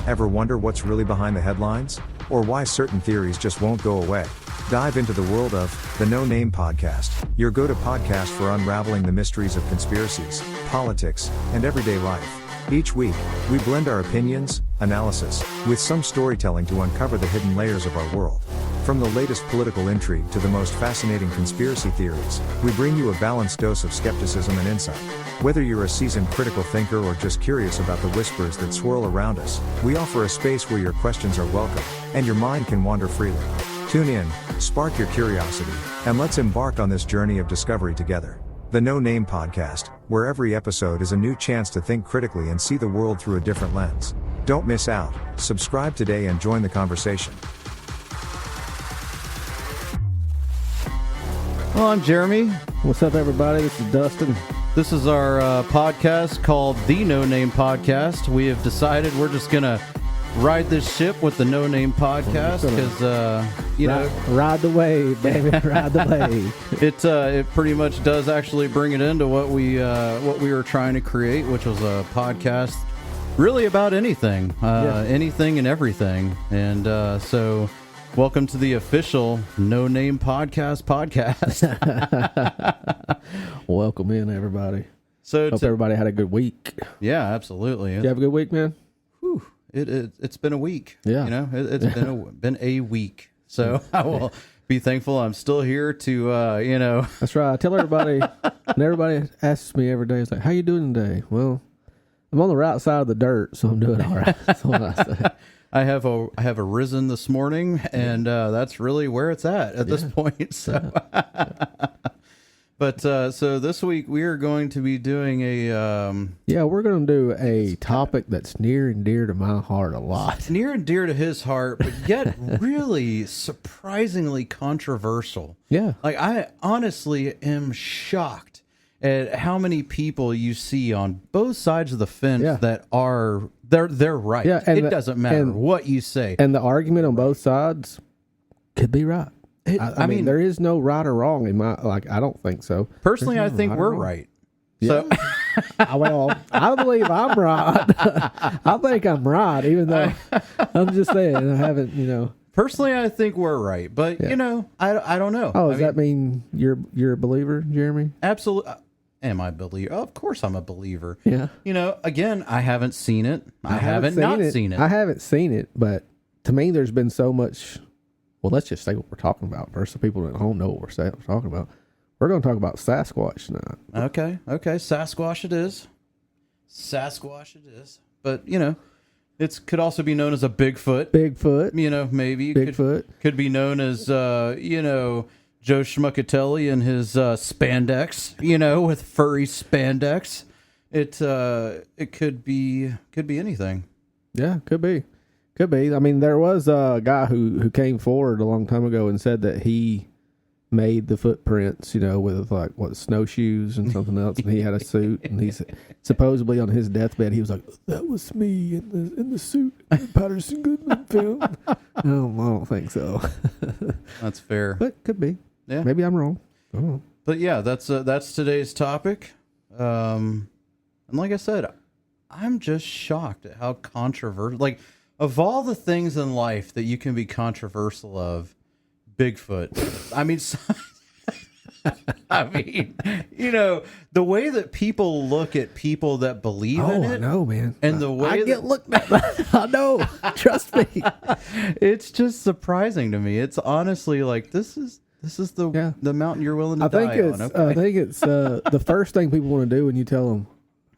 Ever wonder what's really behind the headlines? Or why certain theories just won't go away? Dive into the world of the No Name Podcast, your go-to podcast for unraveling the mysteries of conspiracies, politics, and everyday life. Each week, we blend our opinions, analysis, with some storytelling to uncover the hidden layers of our world. From the latest political intrigue to the most fascinating conspiracy theories, we bring you a balanced dose of skepticism and insight. Whether you're a seasoned critical thinker or just curious about the whispers that swirl around us, we offer a space where your questions are welcome, and your mind can wander freely. Tune in, spark your curiosity, and let's embark on this journey of discovery together. The No Name Podcast, where every episode is a new chance to think critically and see the world through a different lens. Don't miss out. Subscribe today and join the conversation. Well, I'm Jeremy. What's up, everybody? This is Dustin. This is our podcast called The No Name Podcast. We have decided we're just going to ride this ship with the No Name Podcast because, ride the wave, baby. Ride the wave. It pretty much does actually bring it into what we were trying to create, which was a podcast really about anything, anything and everything. And so welcome to the official No Name Podcast. Welcome in, everybody. So hope everybody had a good week. Yeah, absolutely. Did you have a good week, man? Whew. It's been a week. Yeah. You know, it's been a week. So I will be thankful I'm still here to, That's right. I tell everybody, and everybody asks me every day, it's like, how you doing today? Well, I'm on the right side of the dirt, so I'm doing all right. That's what I say. I have arisen this morning, and that's really where it's at this point. So, but so this week we are going to be doing we're going to do a topic that's near and dear to my heart a lot. It's near and dear to his heart, but yet really surprisingly controversial. Yeah, like I honestly am shocked at how many people you see on both sides of the fence that are. They're right. Yeah, and it doesn't matter what you say. And the argument on both sides could be right. I mean, there is no right or wrong in my, I don't think so. Personally, I think we're right. Yeah. So, well, I believe I'm right. I think I'm right, even though I'm just saying I haven't, Personally, I think we're right, but I don't know. Oh, does that mean you're a believer, Jeremy? Absolutely. Am I a believer? Of course I'm a believer. Yeah. Again, I haven't seen it. I haven't seen it. I haven't seen it, but to me, there's been so much. Well, let's just say what we're talking about first, so people at home know what we're talking about. We're going to talk about Sasquatch tonight. Okay. Sasquatch it is. But, it could also be known as a Bigfoot. Maybe. Bigfoot. Could be known as, Joe Schmuckatelli and his spandex, with furry spandex. It could be anything. Yeah, could be. I mean, there was a guy who came forward a long time ago and said that he made the footprints, with snowshoes and something else, and he had a suit, and he's supposedly on his deathbed he was like, that was me in the suit in Patterson Goodman film. I don't think so. That's fair, but could be. Yeah, maybe I'm wrong. I don't know. But yeah, that's today's topic. And like I said, I'm just shocked at how controversial. Like, of all the things in life that you can be controversial of, Bigfoot. I mean, the way that people look at people that believe in it. I know, man. And the way I get looked at. I know. Trust me. It's just surprising to me. It's honestly like this is the mountain you're willing to die on. Okay? I think it's the first thing people want to do when you tell them,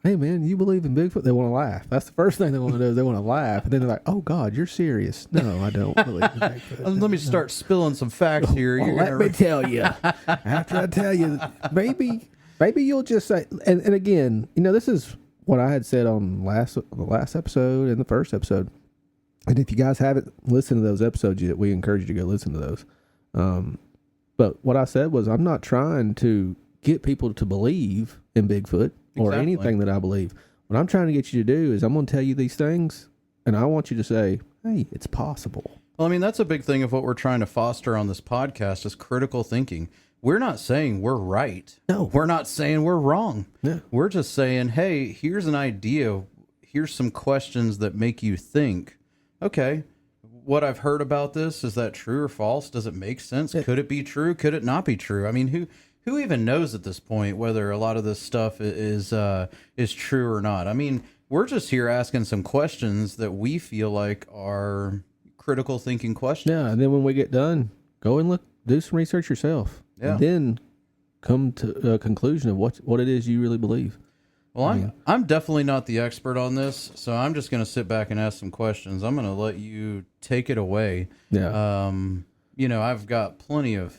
hey, man, you believe in Bigfoot? They want to laugh. That's the first thing they want to do is they want to laugh. And then they're like, oh, God, you're serious. No, I don't believe in Bigfoot. Let me start spilling some facts here. Well, let me tell you. After I tell you, maybe you'll just say, and again, this is what I had said on the last episode and the first episode. And if you guys haven't listened to those episodes yet, we encourage you to go listen to those. But what I said was, I'm not trying to get people to believe in Bigfoot or anything that I believe. What I'm trying to get you to do is I'm going to tell you these things, and I want you to say, hey, it's possible. Well, I mean, that's a big thing of what we're trying to foster on this podcast is critical thinking. We're not saying we're right. No. We're not saying we're wrong. Yeah. We're just saying, hey, here's an idea. Here's some questions that make you think. okay, what I've heard about this, is that true or false? Does it make sense? Could it be true? Could it not be true? I mean, who even knows at this point whether a lot of this stuff is true or not? I mean, we're just here asking some questions that we feel like are critical thinking questions. Yeah, and then when we get done, go and do some research yourself. Yeah. And then come to a conclusion of what it is you really believe. Well, I'm definitely not the expert on this, so I'm just going to sit back and ask some questions. I'm going to let you take it away. Yeah. You know, I've got plenty of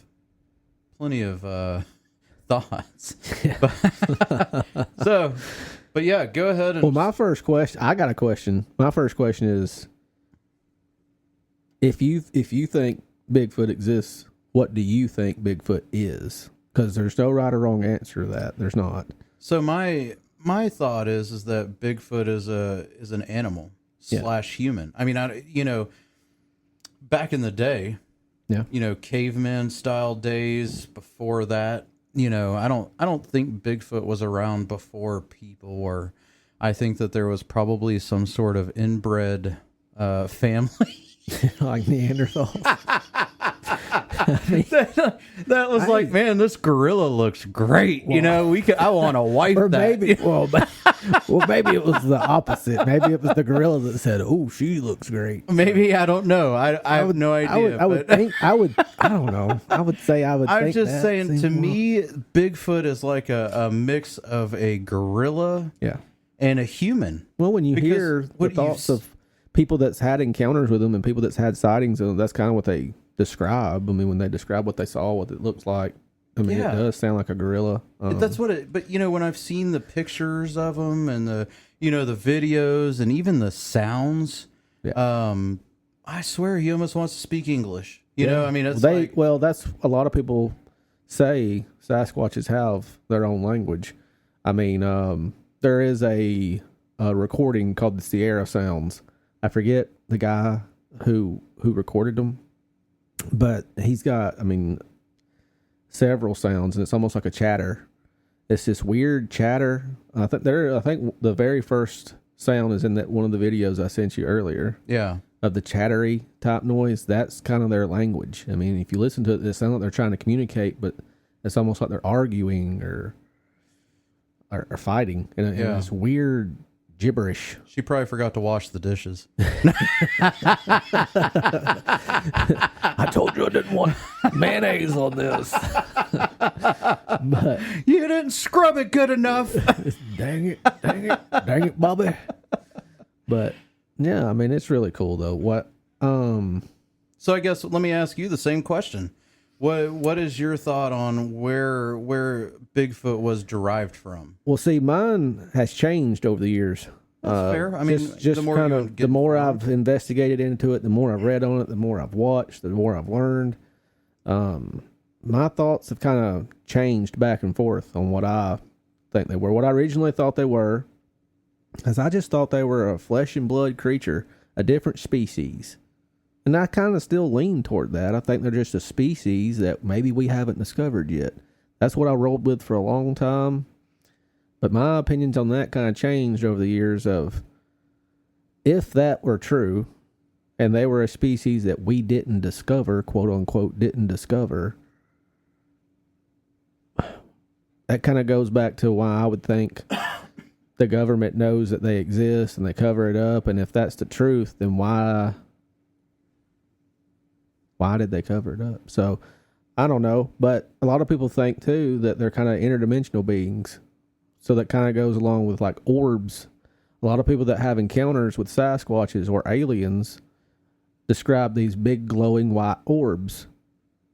thoughts. But yeah, go ahead and. Well, I got a question. My first question is, if you think Bigfoot exists, what do you think Bigfoot is? Because there's no right or wrong answer to that. There's not. So my thought is that Bigfoot is an animal / human. I mean, back in the day, caveman style days before that, I don't think Bigfoot was around before people were. I think that there was probably some sort of inbred family. Like Neanderthals. that was like, man, this gorilla looks great. Well, I want to wipe or that. Maybe, maybe it was the opposite. Maybe it was the gorilla that said, "Oh, she looks great." Maybe, I don't know. I have no idea. I don't know. I would say I would. I'm just saying. To me, Bigfoot is like a mix of a gorilla, and a human. Well, when you hear the thoughts of people that's had encounters with them and people that's had sightings of them, that's kind of what they describe. I mean, when they describe what they saw, what it looks like, I mean, it does sound like a gorilla. That's what it. But when I've seen the pictures of them and the the videos and even the sounds, I swear he almost wants to speak English. You know, I mean, it's that's a lot of people say Sasquatches have their own language. I mean, there is a recording called the Sierra Sounds. I forget the guy who recorded them, but he's got, I mean, several sounds, and it's almost like a chatter. It's this weird chatter. I think the very first sound is in that one of the videos I sent you earlier. Yeah. Of the chattery type noise. That's kind of their language. I mean, if you listen to it, it sounds like they're trying to communicate, but it's almost like they're arguing or fighting in this weird gibberish. She probably forgot to wash the dishes. I told you I didn't want mayonnaise on this. But you didn't scrub it good enough. Dang it, Bobby. But yeah, I mean, it's really cool though. So I guess let me ask you the same question. What is your thought on where Bigfoot was derived from? Well, see, mine has changed over the years. That's fair. I mean, just the more I've investigated into it, the more I've read on it, the more I've watched, the more I've learned. My thoughts have kind of changed back and forth on what I think they were. What I originally thought they were, because I just thought they were a flesh and blood creature, a different species. And I kind of still lean toward that. I think they're just a species that maybe we haven't discovered yet. That's what I rolled with for a long time. But my opinions on that kind of changed over the years of, if that were true, and they were a species that we didn't discover, quote unquote, didn't discover, that kind of goes back to why I would think the government knows that they exist and they cover it up. And if that's the truth, then why did they cover it up? So I don't know, but a lot of people think too that they're kind of interdimensional beings. So that kind of goes along with like orbs. A lot of people that have encounters with Sasquatches or aliens describe these big glowing white orbs.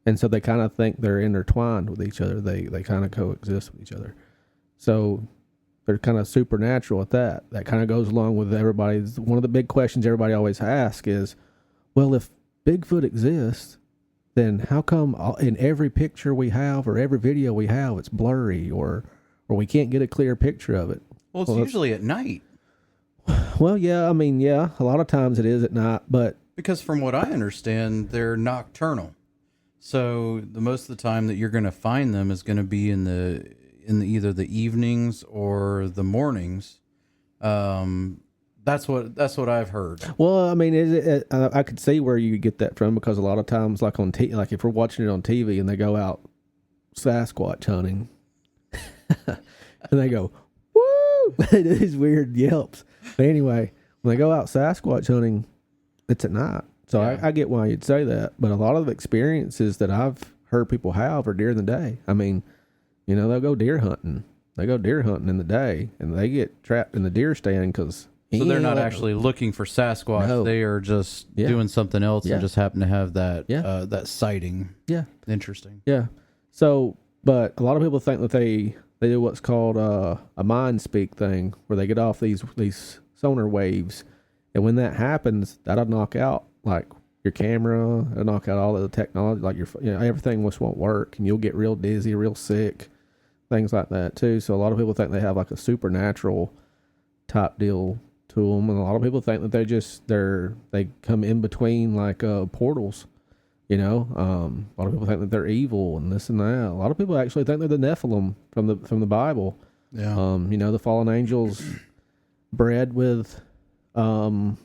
And so they kind of think they're intertwined with each other. They kind of coexist with each other. So they're kind of supernatural at that. That kind of goes along with everybody's, one of the big questions everybody always asks is, well, if Bigfoot exists, then how come in every picture we have or every video we have, it's blurry or we can't get a clear picture of it? Well, it's usually at night. Well, yeah, I mean, yeah, a lot of times it is at night, but because from what I understand, they're nocturnal. So the most of the time that you're going to find them is going to be in either the evenings or the mornings. That's That's what I've heard. Well, I mean, I could see where you get that from, because a lot of times, like on like if we're watching it on TV and they go out Sasquatch hunting, and they go, woo, they do these weird yelps. But anyway, when they go out Sasquatch hunting, it's at night. So Yeah. I get why you'd say that. But a lot of the experiences that I've heard people have are during the day. I mean, you know, they'll go deer hunting. They go deer hunting in the day, and they get trapped in the deer stand because... So they're not actually looking for Sasquatch. No. They are just Yeah. doing something else Yeah. and just happen to have that Yeah. that sighting. Yeah. Interesting. Yeah. So, but a lot of people think that they do what's called a mind speak thing, where they get off these sonar waves, and when that happens, that'll knock out like your camera, it'll knock out all of the technology, like everything just won't work, and you'll get real dizzy, real sick, things like that too. So a lot of people think they have like a supernatural type deal to them, and a lot of people think that they come in between like portals. You know, a lot of people think that they're evil and this and that. A lot of people actually think they're the Nephilim from the Bible. Yeah. You know, the fallen angels bred with mortal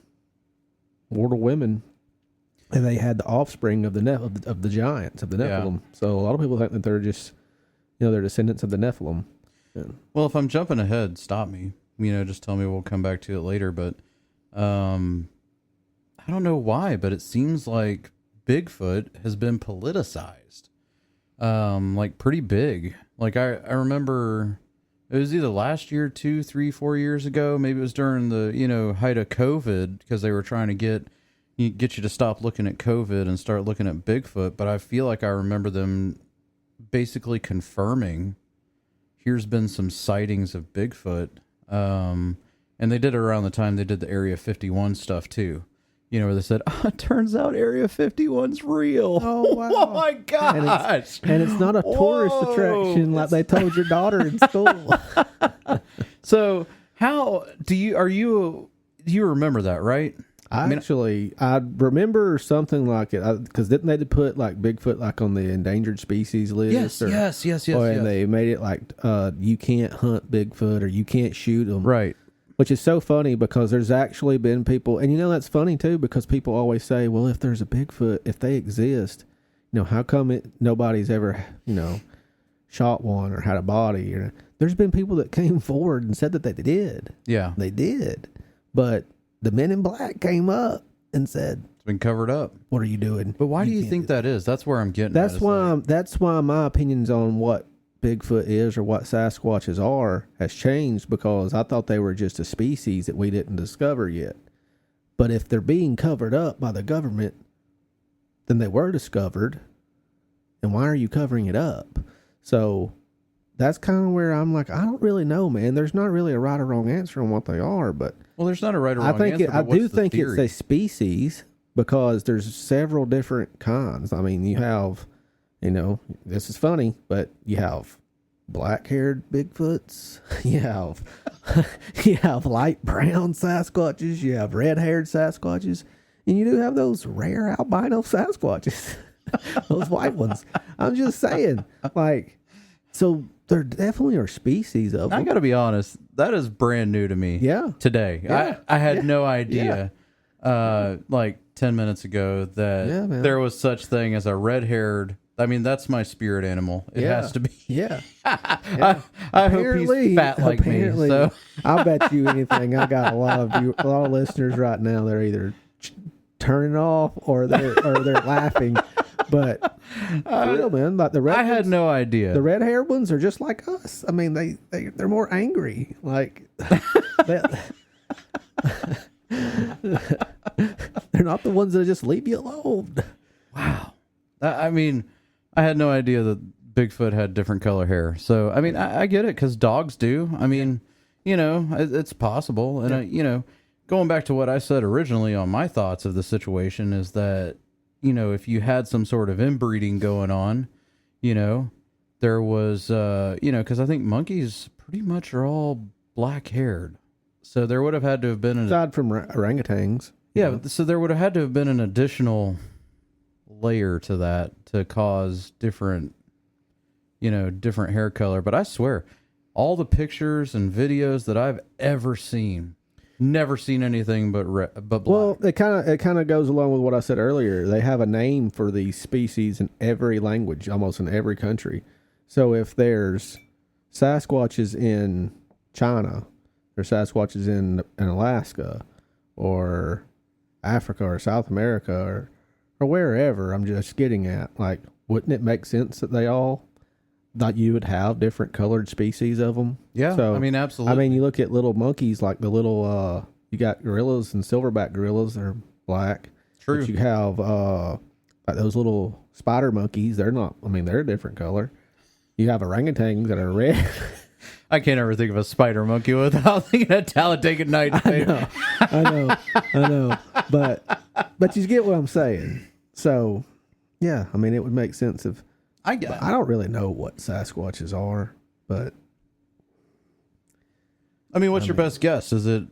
women, and they had the offspring of the giants of the Nephilim. Yeah. So a lot of people think that they're just, you know, they're descendants of the Nephilim. Yeah. Well, if I'm jumping ahead, stop me. You know, just tell me, we'll come back to it later. But I don't know why, but it seems like Bigfoot has been politicized, like pretty big. Like I remember it was either last year, 2, 3, 4 years ago. Maybe it was during the, you know, height of COVID, because they were trying to get you to stop looking at COVID and start looking at Bigfoot. But I feel like I remember them basically confirming here's been some sightings of Bigfoot. And they did it around the time they did the Area 51 stuff too. You know, where they said, it turns out Area 51's real. Oh, wow. Oh, my gosh. And it's not a tourist Whoa. attraction like they told your daughter in school. So how do you remember that, right? I remember something like it, because didn't they put like Bigfoot like on the endangered species list? Yes. And they made it like you can't hunt Bigfoot or you can't shoot them. Right. Which is so funny, because there's actually been people, and you know that's funny too, because people always say, well, if there's a Bigfoot, if they exist, you know, how come nobody's ever, you know, shot one or had a body? Or there's been people that came forward and said that they did. Yeah. They did. But the Men in Black came up and said, It's been covered up. what are you doing? But why do you think that is? That's where I'm getting That's at. That's why my opinions on what Bigfoot is or what Sasquatches are has changed, because I thought they were just a species that we didn't discover yet. But if they're being covered up by the government, then they were discovered. And why are you covering it up? So that's kind of where I'm like, I don't really know, man. There's not really a right or wrong answer on what they are, but Well, there's not a right or wrong I think answer. I but what's do the think theory? it's a species, because there's several different kinds. I mean, you have, you know, this is funny, but you have black-haired Bigfoots, you have light brown Sasquatches, you have red-haired Sasquatches, and you do have those rare albino Sasquatches, those white ones. I'm just saying, like, so there definitely are species of them. I got to be honest, that is brand new to me. Yeah. Today. Yeah. I had no idea, like 10 minutes ago, that Yeah, man. there was such thing as a red-haired. I mean, that's my spirit animal. It has to be. Yeah. I hope he's fat like me. So I'll bet you anything. I got a lot of listeners right now. They're either turning off or they're laughing. But for real, man, like the red. I had no idea. The red-haired ones are just like us. I mean, they're more angry. Like they're not the ones that just leave you alone. Wow. I mean, I had no idea that Bigfoot had different color hair. So, I mean, I get it, because dogs do. I mean, you know, it's possible. And, you know, going back to what I said originally on my thoughts of the situation is that, you know, if you had some sort of inbreeding going on, you know, there was, you know, because I think monkeys pretty much are all black-haired. So there would have had to have been aside from orangutans. Yeah, so there would have had to have been an additional layer to that to cause different, you know, different hair color. But I swear, all the pictures and videos that I've ever seen, Never seen anything but black. Well, it kind of goes along with what I said earlier. They have a name for these species in every language, almost in every country. So if there's Sasquatches in China, or Sasquatches in Alaska, or Africa, or South America, or wherever, I'm just getting at, like, wouldn't it make sense that that you would have different colored species of them? Yeah, so, I mean, absolutely. I mean, you look at little monkeys, like the little, you got gorillas and silverback gorillas, they're black. True. But you have, like those little spider monkeys, they're a different color. You have orangutans that are red. I can't ever think of a spider monkey without thinking of Talladega Nights. I know. But you get what I'm saying. So, yeah, I mean, it would make sense if... I don't really know what Sasquatches are, but... I mean, what's your best guess? Is it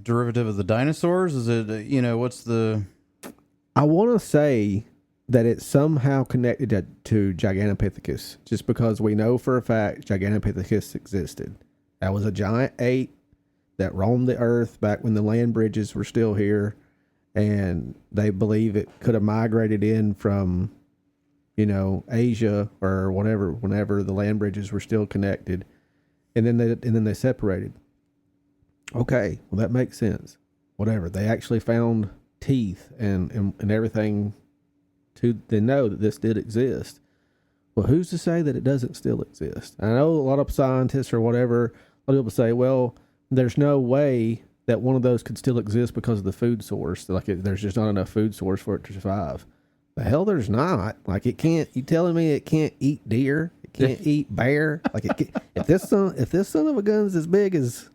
derivative of the dinosaurs? Is it, what's the... I want to say that it's somehow connected to Gigantopithecus, just because we know for a fact Gigantopithecus existed. That was a giant ape that roamed the earth back when the land bridges were still here, and they believe it could have migrated in from, Asia or whatever, whenever the land bridges were still connected, and then they separated. Okay, well that makes sense. Whatever. They actually found teeth and everything to know that this did exist. Well, who's to say that it doesn't still exist? I know a lot of scientists or whatever, a lot of people say, well, there's no way that one of those could still exist because of the food source. Like there's just not enough food source for it to survive. The hell there's not. Like it can't, you telling me it can't eat deer? It can't eat bear? Like if this son of a gun's as big as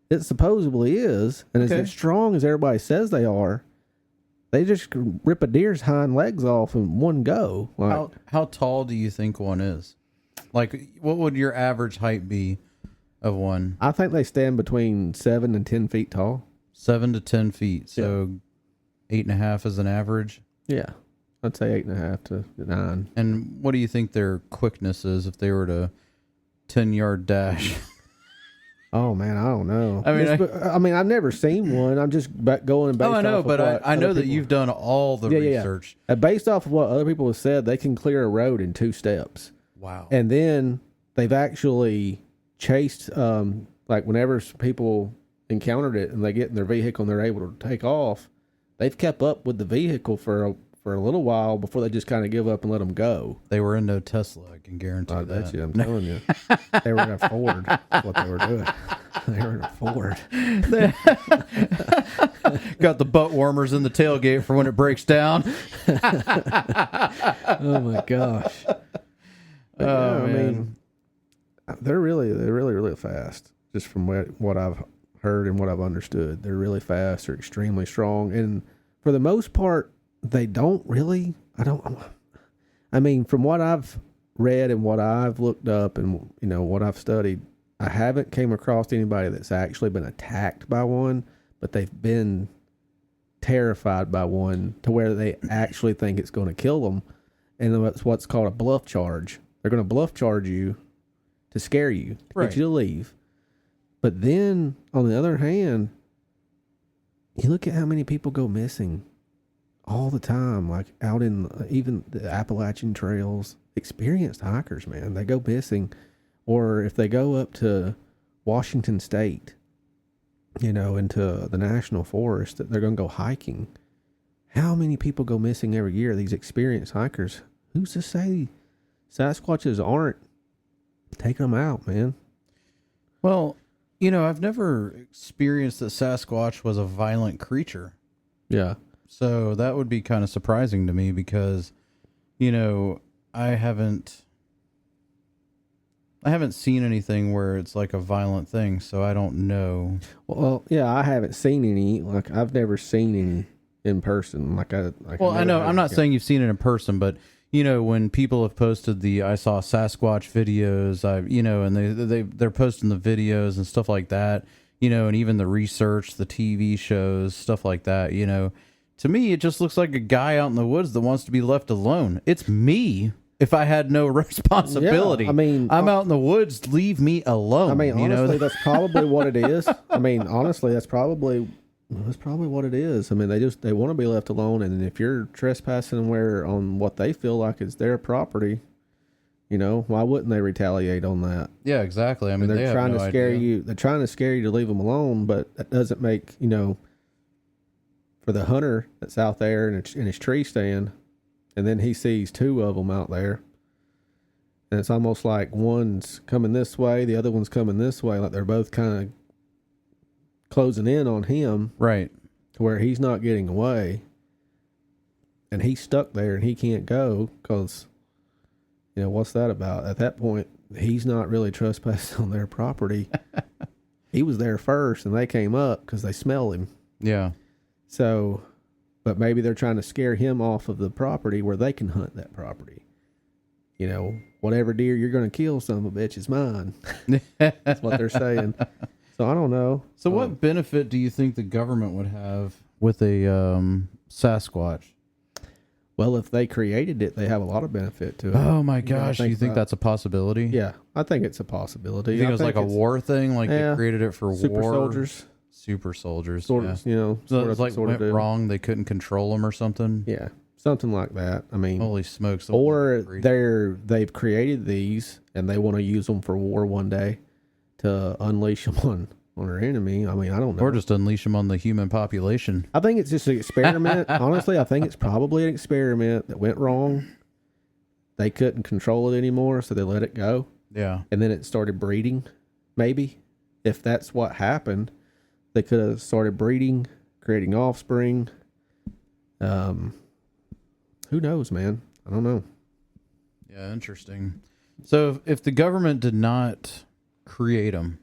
it supposedly is, and as strong as everybody says they are, they just rip a deer's hind legs off in one go. Like, how tall do you think one is? Like, what would your average height be of one? I think they stand between 7 and 10 feet tall. 7 to 10 feet. So 8.5 is an average? Yeah. I'd say 8.5 to 9. And what do you think their quickness is if they were to 10-yard dash? Oh man, I don't know. I mean, I've never seen one. I'm just going based. I know, off but of I know that you've done all the research. Yeah. Based off of what other people have said, they can clear a road in 2 steps. Wow. And then they've actually chased, like whenever people encountered it and they get in their vehicle and they're able to take off, they've kept up with the vehicle for a little while before they just kind of give up and let them go. They were in no Tesla, I can guarantee that. That's you, I'm telling you. They were in a Ford. That's what they were doing. They were in a Ford. Got the butt warmers in the tailgate for when it breaks down. Oh my gosh. I mean, they're really fast. Just from what I've heard and what I've understood, they're really fast. They're extremely strong, and for the most part, they don't really. I mean, from what I've read and what I've looked up and what I've studied, I haven't came across anybody that's actually been attacked by one, but they've been terrified by one to where they actually think it's going to kill them, and that's what's called a bluff charge. They're going to bluff charge you to scare you, to get you to leave. But then, on the other hand, you look at how many people go missing all the time, like out in even the Appalachian trails. Experienced hikers, man, they go missing. Or if they go up to Washington State, into the national forest, they're going to go hiking. How many people go missing every year? These experienced hikers. Who's to say Sasquatches aren't taking them out, man? Well, I've never experienced that Sasquatch was a violent creature. Yeah. So that would be kind of surprising to me because, I haven't seen anything where it's like a violent thing, so I don't know. Well, yeah, I haven't seen any. Like, I've never seen any in person. I know. I'm not saying you've seen it in person, but when people have posted I saw Sasquatch videos, and they're posting the videos and stuff like that, and even the research, the TV shows, stuff like that, to me, it just looks like a guy out in the woods that wants to be left alone. It's me. if I had no responsibility. Yeah, I mean, I'm out in the woods. Leave me alone. I mean, honestly, that's probably what it is. I mean, honestly, that's probably what it is. I mean, they want to be left alone, and if you're trespassing on what they feel like is their property, why wouldn't they retaliate on that? Yeah, exactly. I mean, they're trying to scare idea. you. They're trying to scare you to leave them alone, but that doesn't make for the hunter that's out there in his tree stand, and then he sees two of them out there, and it's almost like one's coming this way, the other one's coming this way, like they're both kind of closing in on him, right, to where he's not getting away, and he's stuck there and he can't go because, what's that about? At that point, he's not really trespassing on their property. He was there first, and they came up because they smell him. Yeah. So, but maybe they're trying to scare him off of the property where they can hunt that property. Whatever deer you're going to kill, son of a bitch, is mine. That's what they're saying. So I don't know. So what benefit do you think the government would have with a Sasquatch? Well, if they created it, they have a lot Oh of benefit to it. my gosh, you think that's a possibility? Yeah, I think it's a possibility. You think it was like a war thing? Like they created it for super war? soldiers. Super soldiers. Sort of, So it's like went wrong. They couldn't control them or something. Yeah, something like that. I mean, holy smokes! Or they've created these and they want to use them for war one day to unleash them on their enemy. I mean, I don't know. Or just unleash them on the human population. I think it's just an experiment. Honestly, I think it's probably an experiment that went wrong. They couldn't control it anymore, so they let it go. Yeah. And then it started breeding. Maybe if that's what happened, they could have started breeding, creating offspring. Who knows, man? I don't know. Yeah, interesting. So if the government did not create them,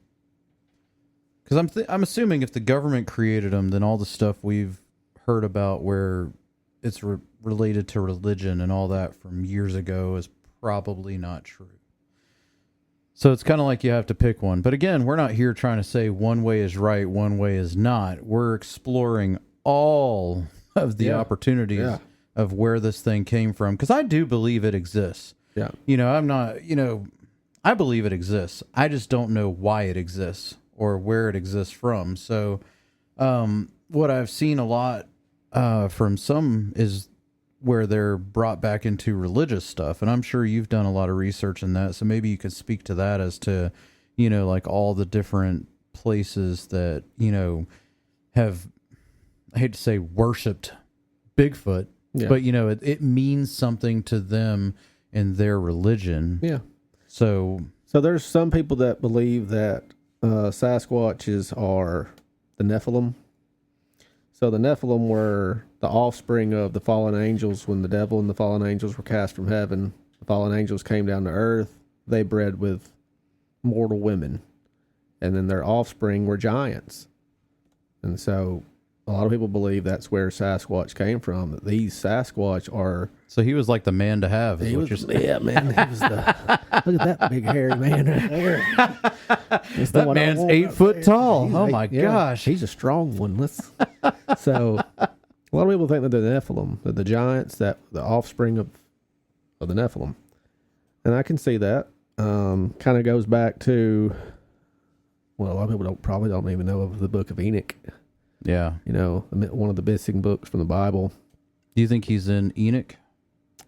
because I'm assuming if the government created them, then all the stuff we've heard about where it's related to religion and all that from years ago is probably not true. So it's kind of like you have to pick one. But again, we're not here trying to say one way is right, one way is not. We're exploring all of the opportunities of where this thing came from. Because I do believe it exists. Yeah. I'm not, I believe it exists. I just don't know why it exists or where it exists from. So what I've seen a lot from some is where they're brought back into religious stuff. And I'm sure you've done a lot of research in that. So maybe you could speak to that as to, like all the different places that, have, I hate to say worshipped Bigfoot, but it means something to them in their religion. Yeah. So there's some people that believe that Sasquatches are the Nephilim. So the Nephilim were the offspring of the fallen angels. When the devil and the fallen angels were cast from heaven, the fallen angels came down to earth. They bred with mortal women. And then their offspring were giants. And so a lot of people believe that's where Sasquatch came from, that these Sasquatch are... So he was like the man to have. Man. He was the... Look at that big hairy man right there. That man's 8 foot tall. Oh my gosh. He's a strong one. So a lot of people think that they're the Nephilim, that the giants, that the offspring of the Nephilim. And I can see that. Kind of goes back to... Well, a lot of people probably don't even know of the Book of Enoch. Yeah. One of the missing books from the Bible. Do you think he's in Enoch?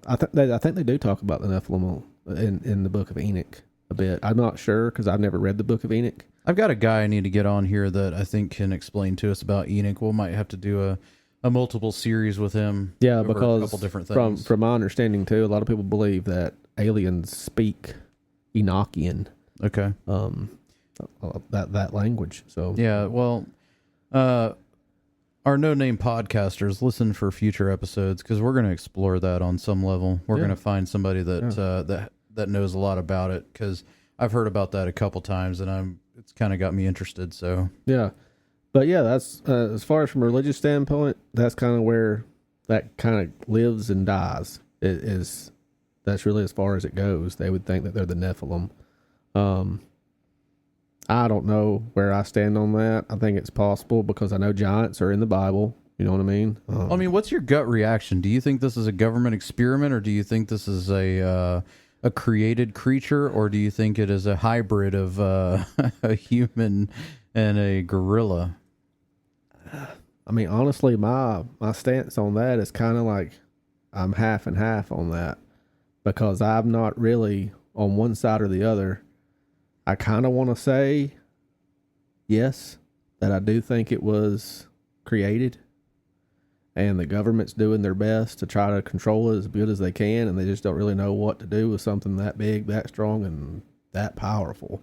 I think they do talk about the Nephilim in the Book of Enoch a bit. I'm not sure because I've never read the Book of Enoch. I've got a guy I need to get on here that I think can explain to us about Enoch. We might have to do a multiple series with him. Yeah, over because a couple different things. From my understanding too, a lot of people believe that aliens speak Enochian. Okay. That language. So yeah, well, our no-name podcasters, listen for future episodes because we're going to explore that on some level. We're going to find somebody that knows a lot about it because I've heard about that a couple times and it's kind of got me interested. So yeah, but yeah, that's as far as from a religious standpoint, that's kind of where that kind of lives and dies. That's really as far as it goes. They would think that they're the Nephilim. I don't know where I stand on that. I think it's possible because I know giants are in the Bible You know what I mean? I mean, what's your gut reaction? Do you think this is a government experiment, or do you think this is a created creature, or do you think it is a hybrid of a human and a gorilla? I mean, honestly, my stance on that is kind of like I'm half and half on that, because I'm not really on one side or the other. I kind of want to say yes, that I do think it was created, and the government's doing their best to try to control it as good as they can, and they just don't really know what to do with something that big, that strong, and that powerful.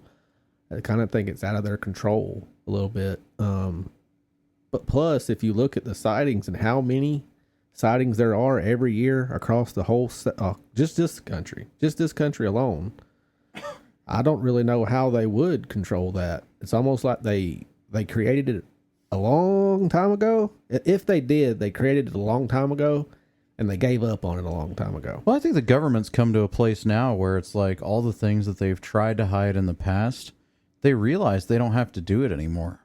I kind of think it's out of their control a little bit. But plus, if you look at the sightings and how many sightings there are every year across the whole, just this country alone, I don't really know how they would control that. It's almost like they created it a long time ago. If they did, they created it a long time ago, and they gave up on it a long time ago. Well, I think the government's come to a place now where it's like all the things that they've tried to hide in the past, they realize they don't have to do it anymore.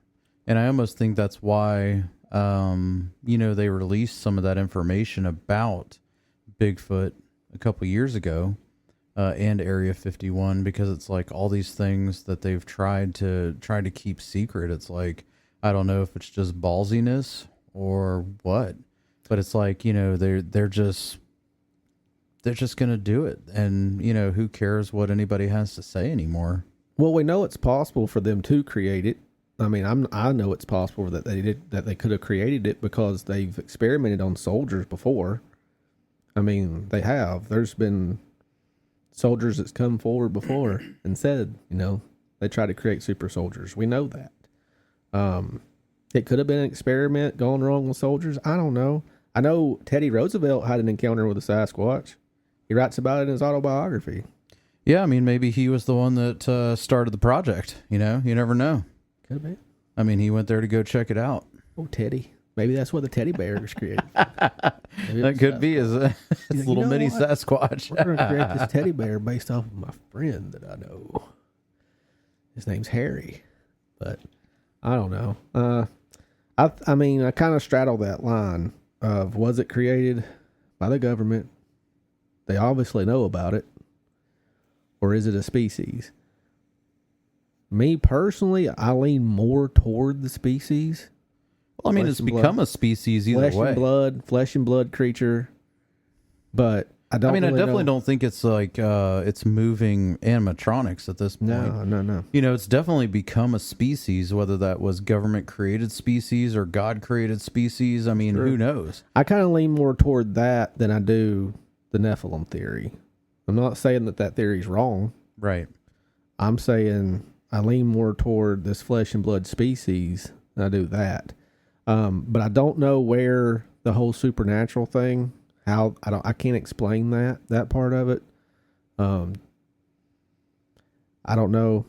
And I almost think that's why, they released some of that information about Bigfoot a couple years ago. And Area 51, because it's like all these things that they've tried to keep secret. It's like, I don't know if it's just ballsiness or what, but it's like, they're just going to do it. And, who cares what anybody has to say anymore? Well, we know it's possible for them to create it. I mean, I know it's possible that they could have created it because they've experimented on soldiers before. I mean, they have. There's been soldiers that's come forward before and said, they try to create super soldiers. We know that. It could have been an experiment gone wrong with soldiers. I don't know. I know Teddy Roosevelt had an encounter with a Sasquatch. He writes about it in his autobiography. Yeah, I mean, maybe he was the one that started the project. You never know. Could have been. I mean, he went there to go check it out. Oh, Teddy. Maybe that's what the teddy bear was created. That could be his little mini Sasquatch. We're going to create this teddy bear based off of my friend that I know. His name's Harry. But I don't know. I mean, I kind of straddle that line of, was it created by the government? They obviously know about it. Or is it a species? Me personally, I lean more toward the species. Well, I mean, it's become a species either way. Flesh and blood creature. But I don't. I definitely don't think it's like it's moving animatronics at this point. No. It's definitely become a species, whether that was government created species or God created species. I mean, Who knows? I kind of lean more toward that than I do the Nephilim theory. I'm not saying that theory is wrong. Right. I'm saying I lean more toward this flesh and blood species than I do that. But I don't know where the whole supernatural thing, I can't explain that part of it. I don't know.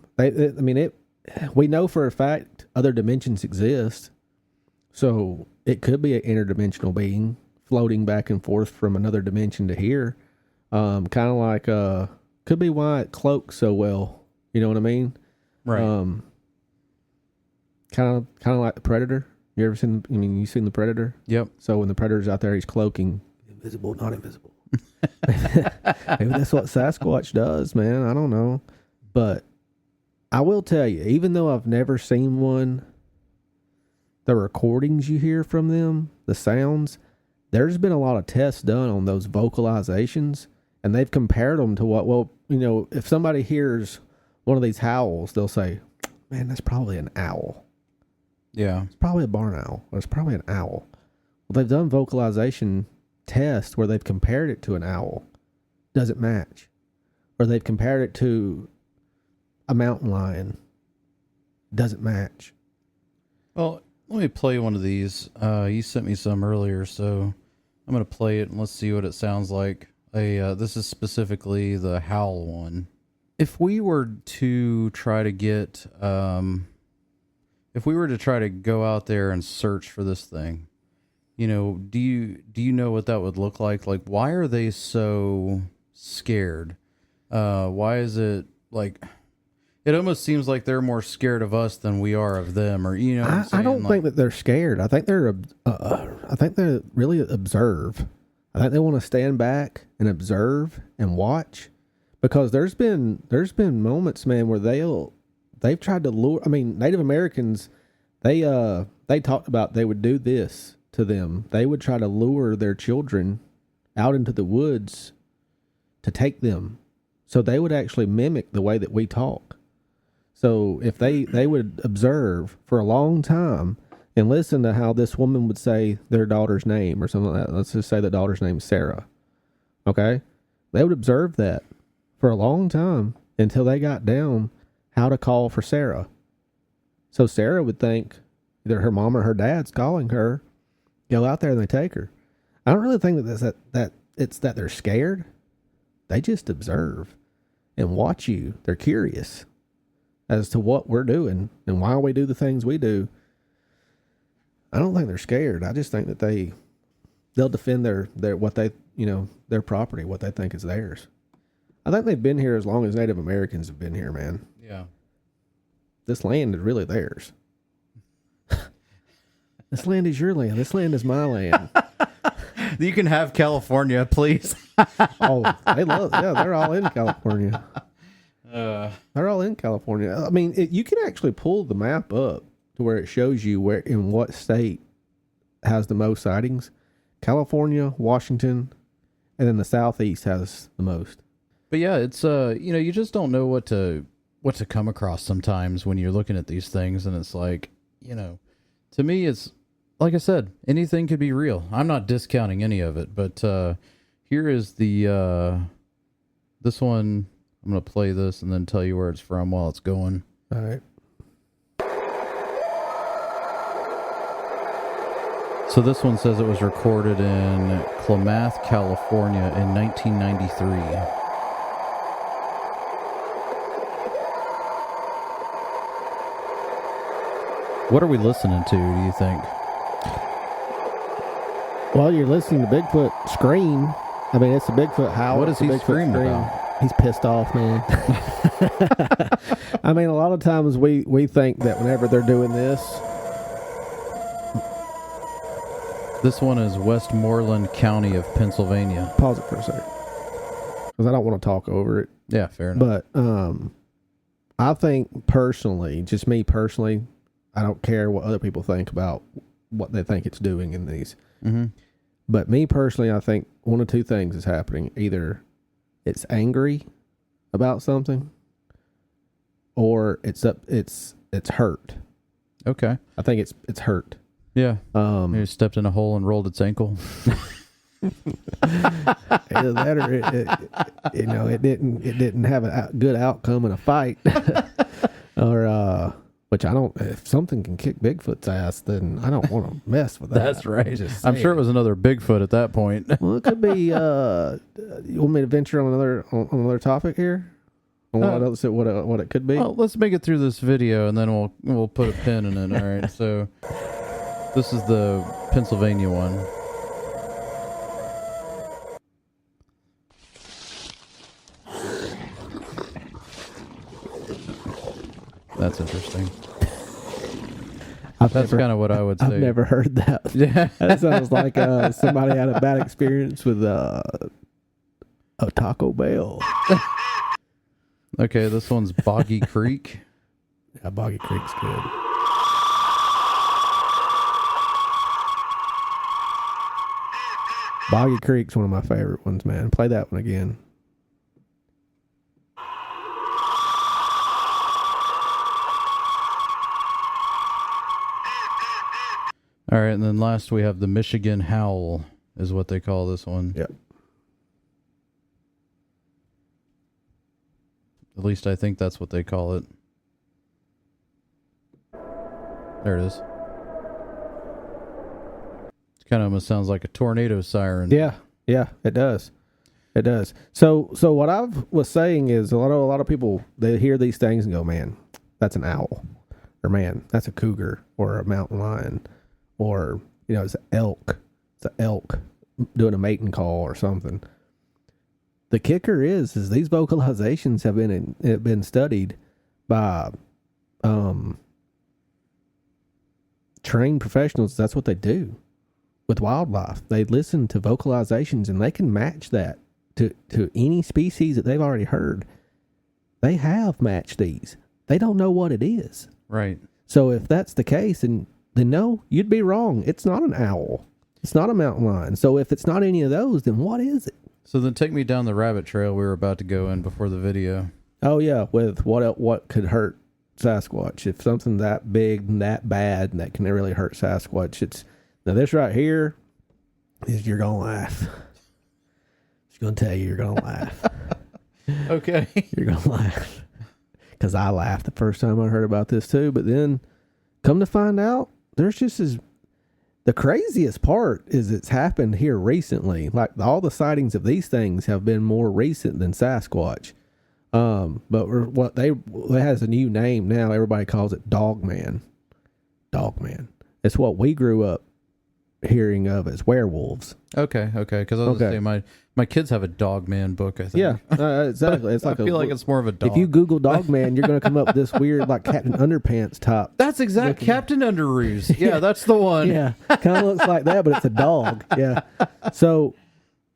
We know for a fact other dimensions exist. So it could be an interdimensional being floating back and forth from another dimension to here. Kind of like, could be why it cloaks so well. You know what I mean? Right. Kind of like the Predator. You ever seen? You've seen the Predator? Yep. So when the Predator's out there, he's cloaking. Invisible, not invisible. Maybe that's what Sasquatch does, man. I don't know. But I will tell you, even though I've never seen one, the recordings you hear from them, the sounds, there's been a lot of tests done on those vocalizations, and they've compared them to if somebody hears one of these howls, they'll say, man, that's probably an owl. Yeah. It's probably a barn owl, or it's probably an owl. Well, they've done vocalization tests where they've compared it to an owl. Doesn't match. Or they've compared it to a mountain lion. Doesn't match. Well, let me play one of these. You sent me some earlier, so I'm going to play it and let's see what it sounds like. This is specifically the howl one. If we were to try to get... if we were to try to go out there and search for this thing, do you know what that would look like? Like, why are they so scared? Why is it like, It almost seems like they're more scared of us than we are of them, or you know. What I'm saying? I don't think that they're scared. I think they're really observe. I think they want to stand back and observe and watch, because there's been moments, man, where they've tried to lure. I mean, Native Americans, they talked about they would do this to them. They would try to lure their children out into the woods to take them, so they would actually mimic the way that we talk. So if they would observe for a long time and listen to how this woman would say their daughter's name or something like that. Let's just say the daughter's name is Sarah. Okay? They would observe that for a long time until they got down how to call for Sarah. So Sarah would think either her mom or her dad's calling her, go out there and they take her. I don't really think that it's that they're scared. They just observe and watch you. They're curious as to what we're doing and why we do the things we do. I don't think they're scared. I just think that they'll defend their what they, their property, what they think is theirs. I think they've been here as long as Native Americans have been here, man. Yeah. This land is really theirs. This land is your land. This land is my land. You can have California, please. Oh, they're all in California. They're all in California. I mean, you can actually pull the map up to where it shows you where in what state has the most sightings. California, Washington, and then the Southeast has the most. But yeah, it's you just don't know what to come across sometimes when you're looking at these things, and it's like, to me, it's like I said, anything could be real. I'm not discounting any of it, but here is the this one. I'm going to play this and then tell you where it's from while it's going. All right. So this one says it was recorded in Klamath, California in 1993. What are we listening to, do you think? Well, you're listening to Bigfoot scream. I mean, it's a Bigfoot howl. What is he screaming about? He's pissed off, man. I mean, a lot of times we think that whenever they're doing this. This one is Westmoreland County of Pennsylvania. Pause it for a second, because I don't want to talk over it. Yeah, fair enough. But I think personally, just me personally, I don't care what other people think about what they think it's doing in these. Mm-hmm. But me personally, I think one of two things is happening. Either it's angry about something, or it's hurt. Okay. I think it's hurt. Yeah. Maybe stepped in a hole and rolled its ankle. Either that, or it didn't have a good outcome in a fight, or which I don't. If something can kick Bigfoot's ass, then I don't want to mess with that. That's right. I'm sure it was another Bigfoot at that point. Well, it could be. You want me to venture on another topic here? On what it could be? Well, let's make it through this video, and then we'll put a pin in it. All right. So this is the Pennsylvania one. That's interesting. That's kind of what I would say. I've never heard that. Yeah. That sounds like somebody had a bad experience with a Taco Bell. Okay, this one's Boggy Creek. Yeah, Boggy Creek's good. Boggy Creek's one of my favorite ones, man. Play that one again. All right, and then last we have the Michigan Howl, is what they call this one. Yep. At least I think that's what they call it. There it is. It kind of almost sounds like a tornado siren. Yeah, it does. It does. So what I was saying is a lot of people, they hear these things and go, man, that's an owl, or man, that's a cougar, or a mountain lion, or it's an elk. It's an elk doing a mating call or something. The kicker is these vocalizations have been studied by trained professionals. That's what they do with wildlife. They listen to vocalizations and they can match that to any species that they've already heard. They have matched these. They don't know what it is. Right. So if that's the case, then no, you'd be wrong. It's not an owl. It's not a mountain lion. So if it's not any of those, then what is it? So then take me down the rabbit trail we were about to go in before the video. Oh yeah, with what could hurt Sasquatch. If something that big and that bad and that can really hurt Sasquatch, it's now this right here is you're gonna laugh. It's gonna tell you you're gonna laugh. Okay. You're gonna laugh. Because I laughed the first time I heard about this too, but then come to find out, there's just the craziest part is it's happened here recently. Like all the sightings of these things have been more recent than Sasquatch. But it has a new name now. Everybody calls it Dogman. Dogman. It's what we grew up hearing of as werewolves. Okay. Because I was going to say my kids have a Dogman book, I think. Yeah, exactly. It's like I feel like it's more of a dog. If you Google Dogman, you're going to come up with this weird like Captain Underpants top. That's exact Captain Underoos. Yeah, that's the one. Yeah, kind of looks like that, but it's a dog. Yeah. So,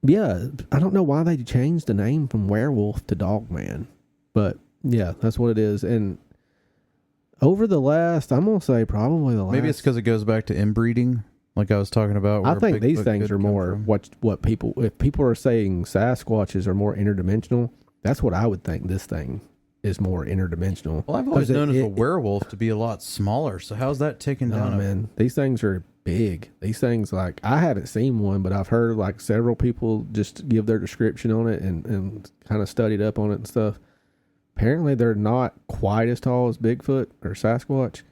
yeah, I don't know why they changed the name from werewolf to Dogman, but yeah, that's what it is. And over the last, I'm going to say probably the last. Maybe it's because it goes back to inbreeding, like I was talking about. I think these things are more what people, if people are saying Sasquatches are more interdimensional, that's what I would think this thing is more interdimensional. Well, I've always known a werewolf to be a lot smaller, so how's that taken down? Man, these things are big. These things, like, I haven't seen one, but I've heard like several people just give their description on it and kind of studied up on it and stuff. Apparently they're not quite as tall as Bigfoot or Sasquatch.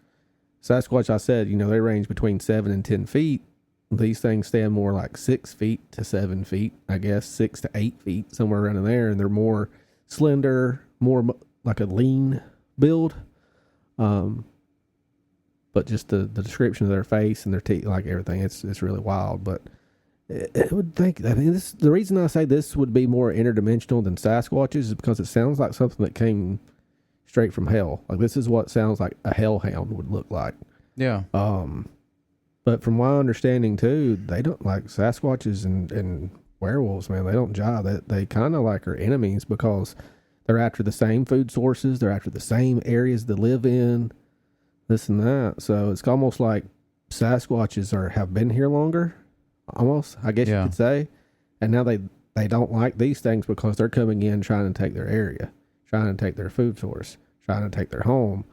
Sasquatch, I said, they range between 7 and 10 feet. These things stand more like 6 feet to 7 feet, I guess 6 to 8 feet, somewhere around in there. And they're more slender, more like a lean build. But just the description of their face and their teeth, like everything, it's really wild. But I would think that the reason I say this would be more interdimensional than Sasquatches is because it sounds like something that came straight from hell. Like this is what sounds like a hellhound would look like. Yeah. But from my understanding too, they don't like Sasquatches and werewolves, man. They don't jive. They kind of like are enemies because they're after the same food sources. They're after the same areas to live in, this and that. So it's almost like Sasquatches have been here longer, almost, I guess you could say. And now they don't like these things because they're coming in trying to take their area, trying to take their food source, trying to take their home.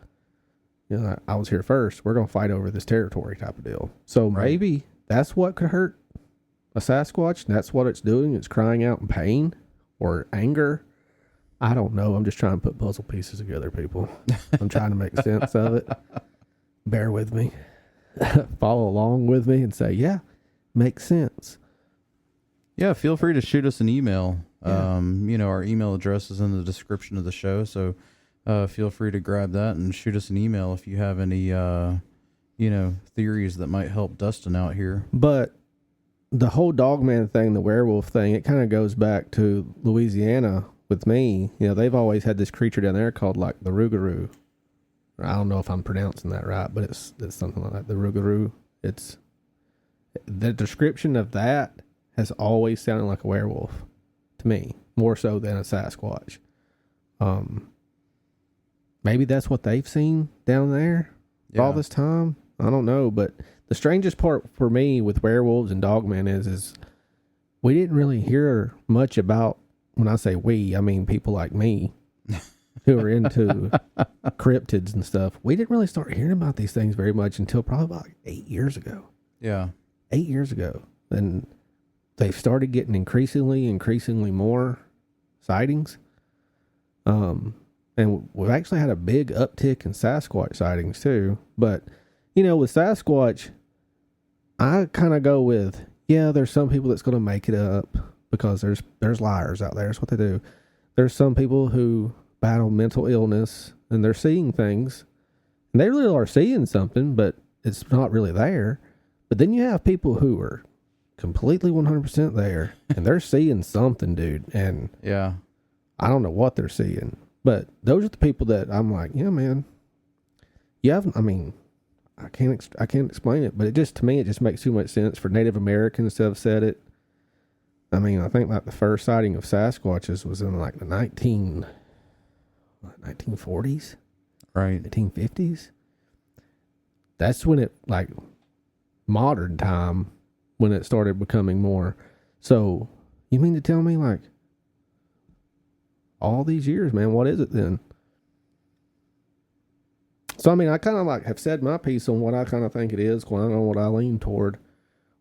I was here first. We're going to fight over this territory type of deal. So maybe that's what could hurt a Sasquatch. That's what it's doing. It's crying out in pain or anger. I don't know. I'm just trying to put puzzle pieces together, people. I'm trying to make sense of it. Bear with me. Follow along with me and say, yeah, makes sense. Yeah, feel free to shoot us an email. Yeah. Our email address is in the description of the show, so feel free to grab that and shoot us an email if you have any, theories that might help Dustin out here. But the whole Dogman thing, the werewolf thing, it kind of goes back to Louisiana with me. They've always had this creature down there called like the Rougarou. I don't know if I'm pronouncing that right, but it's something like that. The Rougarou. It's the description of that has always sounded like a werewolf to me, more so than a Sasquatch. Maybe that's what they've seen down there all this time. I don't know, but the strangest part for me with werewolves and Dogman is we didn't really hear much about, when I say we, I mean people like me who are into cryptids and stuff. We didn't really start hearing about these things very much until probably about 8 years ago. Yeah. 8 years ago. And they've started getting increasingly more sightings. And we've actually had a big uptick in Sasquatch sightings too. But, with Sasquatch, I kind of go with, there's some people that's going to make it up because there's liars out there. That's what they do. There's some people who battle mental illness and they're seeing things. And they really are seeing something, but it's not really there. But then you have people who are completely 100% there and they're seeing something, dude. And yeah, I don't know what they're seeing. But those are the people that I'm like, yeah, man. I mean, I can't explain it, but it just, to me, it just makes too much sense for Native Americans to have said it. I mean, I think like the first sighting of Sasquatches was in like the 1940s, Right. 1950s. That's when it, like, modern time, when it started becoming more. So, you mean to tell me, like, all these years, man, what is it then? So, I mean, I kind of like have said my piece on what I kind of think it is, well, I don't know what I lean toward.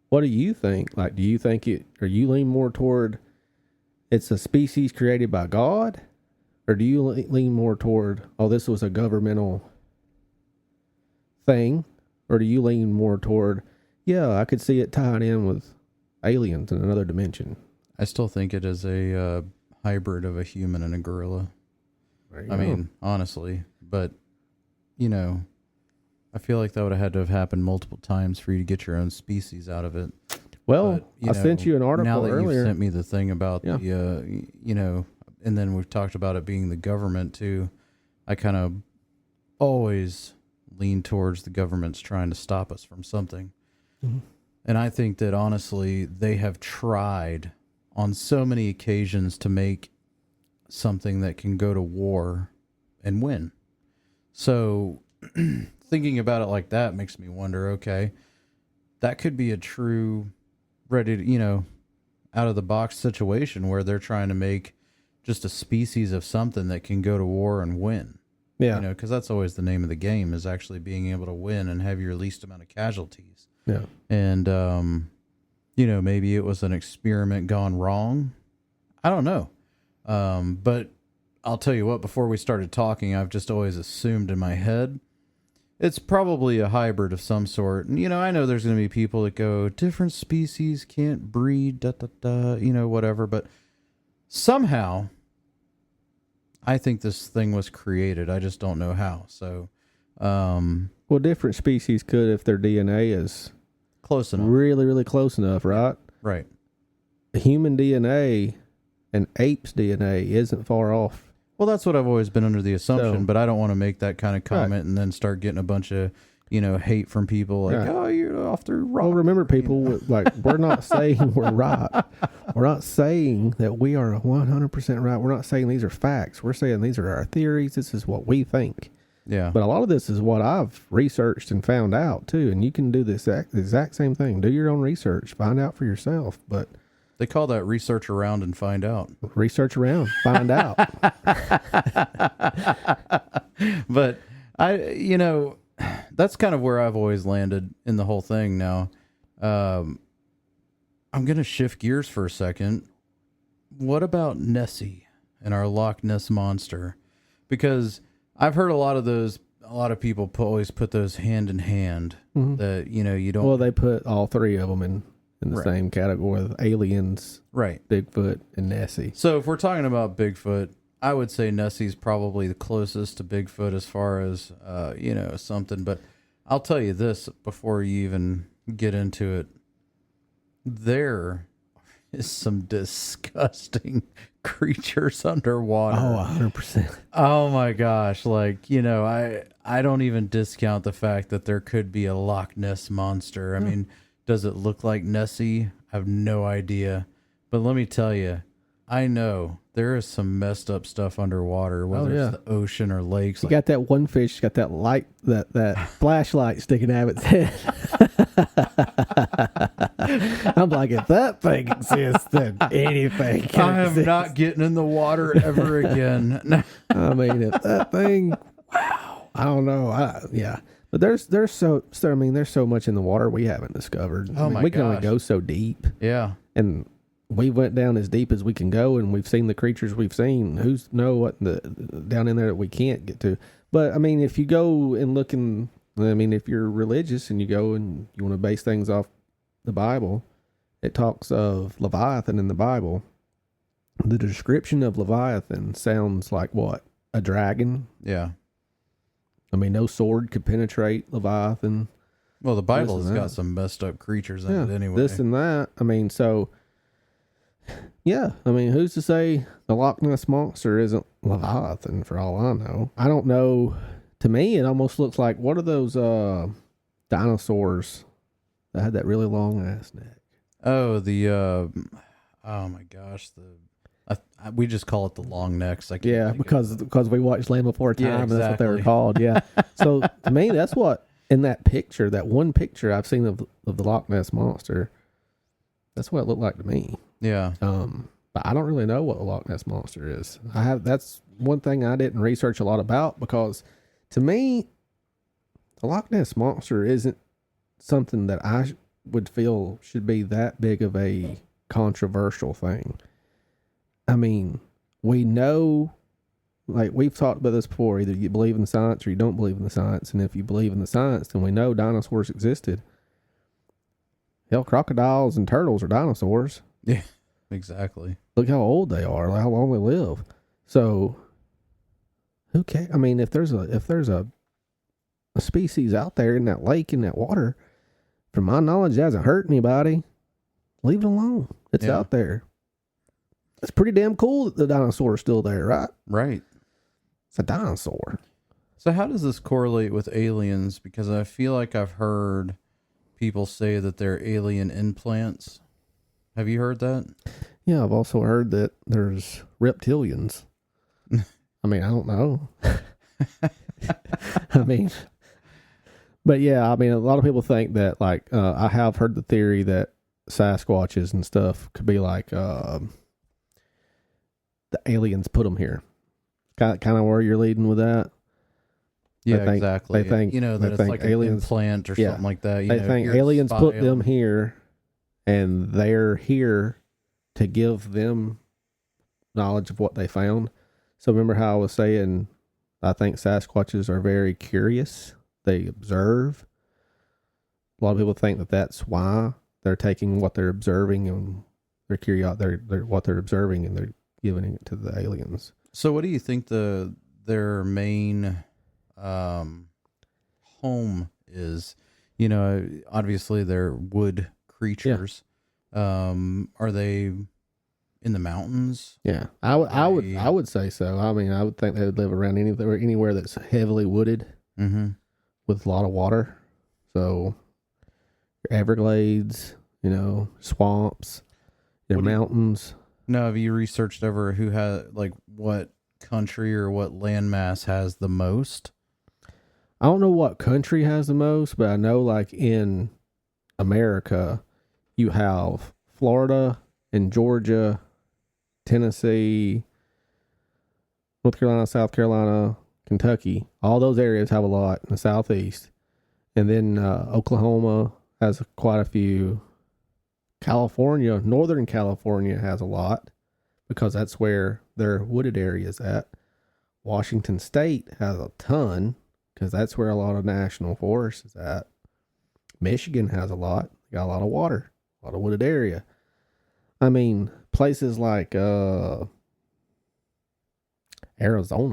What do you think? Like, do you think or you lean more toward it's a species created by God? Or do you lean more toward, oh, this was a governmental thing? Or do you lean more toward, yeah, I could see it tied in with aliens in another dimension? I still think it is a hybrid of a human and a gorilla. I mean, honestly, but, you know, I feel like that would have had to have happened multiple times for you to get your own species out of it. Well, but, I sent you an article now that earlier. You sent me the thing about the, you know, and then we've talked about it being the government too. I kind of always lean towards the government's trying to stop us from something. Mm-hmm. And I think that honestly, they have tried on so many occasions to make something that can go to war and win. So thinking about it like that makes me wonder, okay, that could be a true ready to, you know, out of the box situation where they're trying to make just a species of something that can go to war and win. Yeah. You know, because that's always the name of the game, is actually being able to win and have your least amount of casualties. Yeah. And, you know, maybe it was an experiment gone wrong. I don't know. But I'll tell you what, before we started talking, I've just always assumed in my head it's probably a hybrid of some sort. And, you know, I know there's going to be people that go, different species can't breed, you know, whatever. But somehow, I think this thing was created. I just don't know how. So, well, different species could if their DNA is close enough. Really, really close enough, right? Right. Human DNA and ape's DNA isn't far off. Well, that's what I've always been under the assumption, So, but I don't want to make that kind of comment and then start getting a bunch of, you know, hate from people like, oh, you're off the rock. Well, remember, people, like, we're not saying we're right. We're not saying that we are 100% right. We're not saying these are facts. We're saying these are our theories. This is what we think. Yeah. But a lot of this is what I've researched and found out, too. And you can do this exact same thing. Do your own research. Find out for yourself. But they call that research around and find out. Research around, find out. But you know, that's kind of where I've always landed in the whole thing now. I'm going to shift gears for a second. What about Nessie and our Loch Ness Monster? Because I've heard a lot of people always put those hand in hand. Mm-hmm. That, you know, you don't. Well, they put all three of them in the same category with aliens, right? Bigfoot and Nessie. So if we're talking about Bigfoot, I would say Nessie's probably the closest to Bigfoot as far as, you know, something. But I'll tell you this before you even get into it. There is some disgusting creatures underwater. Oh, 100%. Oh my gosh. Like, you know, I don't even discount the fact that there could be a Loch Ness Monster. I mean, does it look like Nessie? I have no idea. But let me tell you, I know there is some messed up stuff underwater, whether it's the ocean or lakes. You got that one fish, got that light, that flashlight sticking out of its head. I'm like, if that thing exists, then anything can I am exist. not getting in the water ever again. I mean, if that thing, wow, I don't know. Yeah. But there's so much in the water we haven't discovered. Oh, my we can only gosh. go so deep. Yeah. And we went down as deep as we can go, and we've seen the creatures we've seen. Who's know what down in there that we can't get to? But I mean, if you go and look if you're religious and you go and you want to base things off the Bible, it talks of Leviathan in the Bible. The description of Leviathan sounds like what? A dragon? Yeah. I mean, no sword could penetrate Leviathan. Well, the Bible has got some messed up creatures in it anyway. This and that. I mean, so, yeah. I mean, who's to say the Loch Ness Monster isn't Leviathan for all I know. I don't know. To me, it almost looks like, what are those dinosaurs that had that really long ass neck? Oh, oh my gosh, we just call it the long necks. I can't Yeah, think because we watched Land Before Time. Yeah, And that's what they were exactly. called. Yeah. So to me, that's what, in that picture, that one picture I've seen of the Loch Ness Monster, that's what it looked like to me. Yeah. But I don't really know what the Loch Ness Monster is. That's one thing I didn't research a lot about, because to me, the Loch Ness Monster isn't something that I would feel should be that big of a controversial thing. I mean, we know, like we've talked about this before, either you believe in the science or you don't believe in the science. And if you believe in the science, then we know dinosaurs existed. Hell, crocodiles and turtles are dinosaurs. Yeah, exactly. Look how old they are, how long they live. So who cares? I mean, if there's a species out there in that lake, in that water, from my knowledge, it hasn't hurt anybody, leave it alone. It's out there. It's pretty damn cool that the dinosaur is still there, right? Right. It's a dinosaur. So how does this correlate with aliens? Because I feel like I've heard people say that they're alien implants. Have you heard that? Yeah, I've also heard that there's reptilians. I mean, I don't know. I mean, but yeah, I mean, a lot of people think that, like, I have heard the theory that Sasquatches and stuff could be like, the aliens put them here. Kind of where you're leading with that. Yeah, think, exactly. They think, you know, that it's like aliens, an implant or something like that. They think aliens put them here, and they're here to give them knowledge of what they found. So remember how I was saying, I think Sasquatches are very curious. They observe. A lot of people think that that's why they're taking what they're observing and they're curious. They're what they're observing, and they're giving it to the aliens. So what do you think their main home is? You know, obviously they're wood creatures. Yeah. Are they in the mountains? Yeah, I would say so. I mean, I would think they would live around anywhere that's heavily wooded, with a lot of water. So your Everglades, swamps, your mountains. No, have you researched over who has, like, what country or what landmass has the most? I don't know what country has the most, but I know, like, in America, you have Florida and Georgia, Tennessee, North Carolina, South Carolina, Kentucky. All those areas have a lot in the southeast. And then Oklahoma has quite a few. California, Northern California has a lot because that's where their wooded area is at. Washington State has a ton because that's where a lot of national forests is at. Michigan has a lot. Got a lot of water, a lot of wooded area. I mean, places like Arizona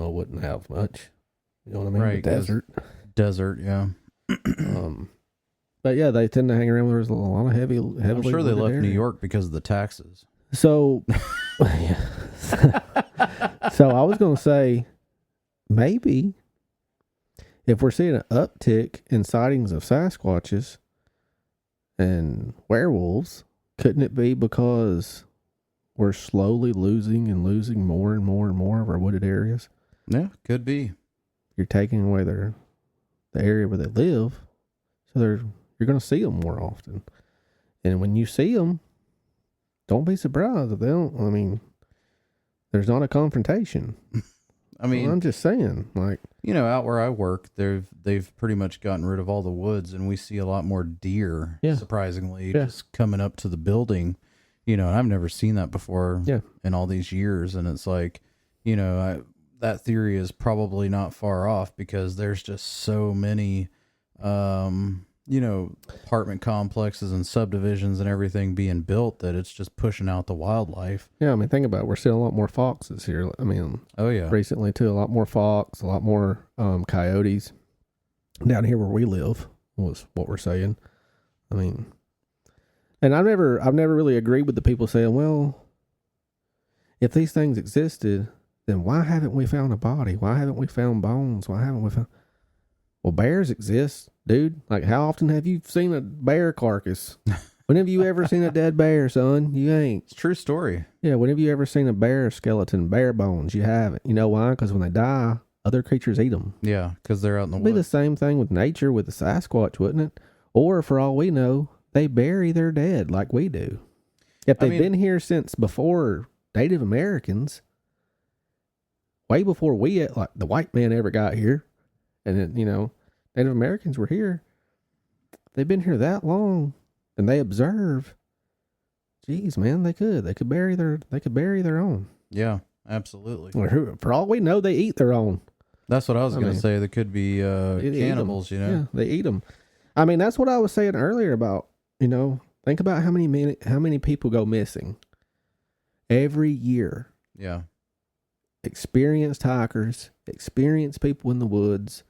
wouldn't have much. You know what I mean? Right. Desert, yeah. But yeah, they tend to hang around where there's a lot of heavily. I'm sure they left New York because of the taxes. So, so I was going to say, maybe if we're seeing an uptick in sightings of Sasquatches and werewolves, couldn't it be because we're slowly losing more and more and more of our wooded areas? Yeah, could be. You're taking away the area where they live, so you're going to see them more often. And when you see them, don't be surprised if they don't. I mean, there's not a confrontation. I mean, well, I'm just saying, like, out where I work, they've pretty much gotten rid of all the woods, and we see a lot more deer. Yeah. Surprisingly, just coming up to the building. And I've never seen that before. Yeah. In all these years, and it's like, that theory is probably not far off because there's just so many, apartment complexes and subdivisions and everything being built that it's just pushing out the wildlife. Yeah, I mean, think about it. We're seeing a lot more foxes here. I mean, oh yeah, recently too, a lot more fox, a lot more coyotes down here where we live was what we're saying. I mean, and I've never really agreed with the people saying, well, if these things existed, then why haven't we found a body? Why haven't we found bones? Why haven't we found? Well, bears exist, dude. Like, how often have you seen a bear carcass? When have you ever seen a dead bear, son? You ain't. It's a true story. Yeah, when have you ever seen a bear skeleton, bear bones? You haven't. You know why? Because when they die, other creatures eat them. Yeah, because they're out in the It'd be the woods. same thing with nature, with the Sasquatch, wouldn't it? Or, for all we know, they bury their dead like we do. If they've been here since before Native Americans, way before we, like the white man, ever got here, and then, Native Americans were here. They've been here that long, and they observe. Geez, man, they could bury their own. Yeah, absolutely. For all we know, they eat their own. That's what I was going to say. They could be cannibals, Yeah, they eat them. I mean, that's what I was saying earlier about, think about how many people go missing every year. Yeah. Experienced hikers, experienced people in the woods.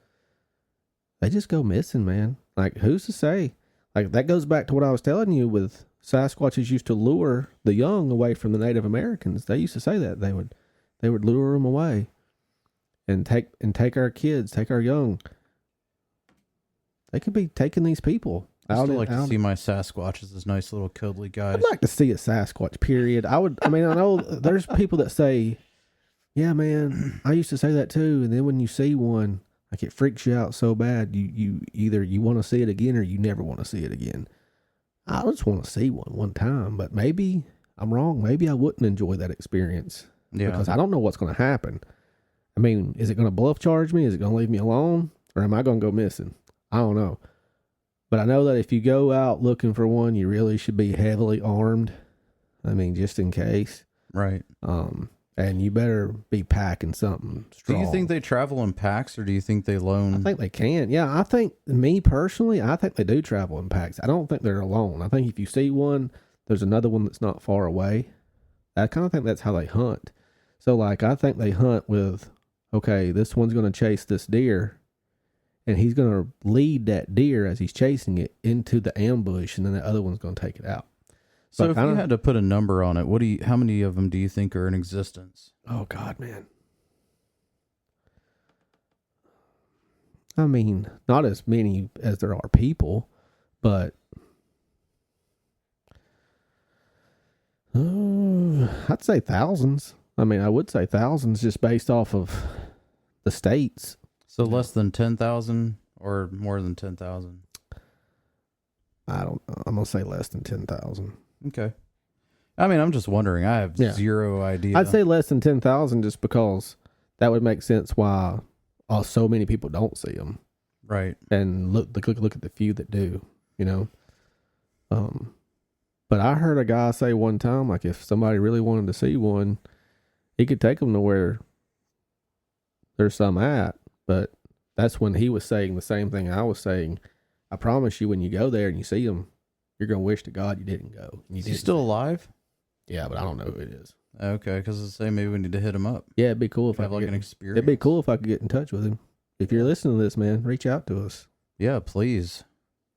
They just go missing, man. Like, who's to say? Like, that goes back to what I was telling you with Sasquatches used to lure the young away from the Native Americans. They used to say that they would lure them away and take our kids, take our young. They could be taking these people. I still like to see my Sasquatches as nice little cuddly guys. I'd like to see a Sasquatch, period. I know there's people that say, yeah, man, I used to say that too. And then when you see one, like, it freaks you out so bad, you either you want to see it again or you never want to see it again. I just want to see one time, but maybe I'm wrong. Maybe I wouldn't enjoy that experience. Yeah. Because I don't know what's going to happen. I mean, is it going to bluff charge me? Is it going to leave me alone? Or am I going to go missing? I don't know. But I know that if you go out looking for one, you really should be heavily armed. I mean, just in case. Right. And you better be packing something strong. Do you think they travel in packs, or do you think they loan? I think they can. Yeah, I think, me personally, I think they do travel in packs. I don't think they're alone. I think if you see one, there's another one that's not far away. I kind of think that's how they hunt. So, like, I think they hunt with, okay, this one's going to chase this deer, and he's going to lead that deer as he's chasing it into the ambush, and then the other one's going to take it out. So if you had to put a number on it, how many of them do you think are in existence? Oh, God, man. I mean, not as many as there are people, but I'd say thousands. I mean, I would say thousands just based off of the states. So less than 10,000 or more than 10,000? I'm going to say less than 10,000. Okay. I mean, I'm just wondering. I have zero idea. I'd say less than 10,000 just because that would make sense why so many people don't see them. Right. And look at the few that do, But I heard a guy say one time, like, if somebody really wanted to see one, he could take them to where there's some at. But that's when he was saying the same thing I was saying. I promise you, when you go there and you see them, you're going to wish to God you didn't go. Is he still alive? Yeah, but I don't know who it is. Okay, because I say maybe we need to hit him up. Yeah, it'd be cool if I have could like an experience. It'd be cool if I could get in touch with him. If you're listening to this, man, reach out to us. Yeah, please.